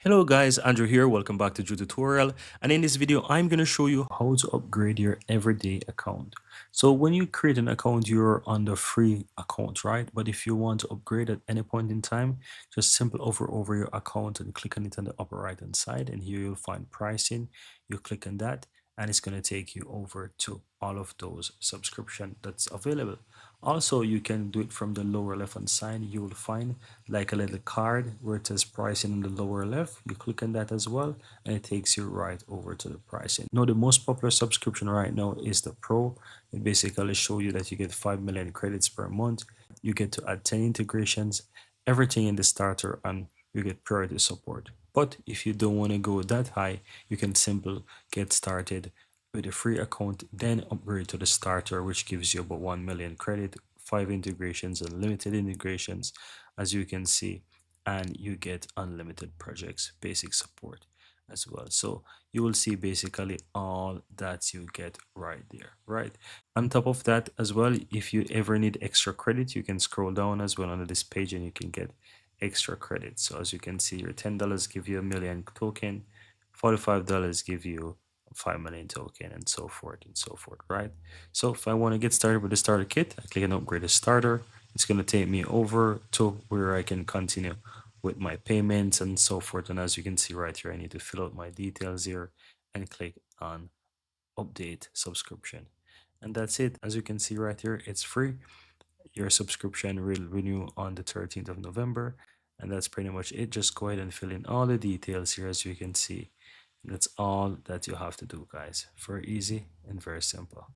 Hello guys, Andrew here. Welcome back to Drew Tutorial. And in this video, I'm going to show you how to upgrade your everyday account. So when you create an account, you're on the free account, right? But if you want to upgrade at any point in time, just simply hover over your account and click on it on the upper right hand side. And here you'll find pricing. You click on that and it's going to take you over to all of those subscription that's available. Also, you can do it from the lower left hand side. You will find like a little card where it says pricing in the lower left. You click on that as well and it takes you right over to the pricing. Now, the most popular subscription right now is the Pro. It basically shows you that you get 5 million credits per month. You get to add 10 integrations, everything in the starter, and you get priority support. But if you don't want to go that high, you can simply get started with a free account, then upgrade to the starter, which gives you about 1 million credit, 5 integrations, and limited integrations, as you can see, and you get unlimited projects, basic support as well. So you will see basically all that you get right there, right? On top of that as well, if you ever need extra credit, you can scroll down as well under this page and you can get extra credit. So as you can see, your $10 give you a million token, $45 give you 5 million token, and so forth, right? So if I want to get started with the starter kit, I click on upgrade a starter. It's going to take me over to where I can continue with my payments and so forth. And as you can see right here, I need to fill out my details here and click on update subscription. And that's it. As you can see right here, it's free. Your subscription will renew on the 13th of November. And that's pretty much it. Just go ahead and fill in all the details here, as you can see. That's all that you have to do, guys. Very easy and very simple.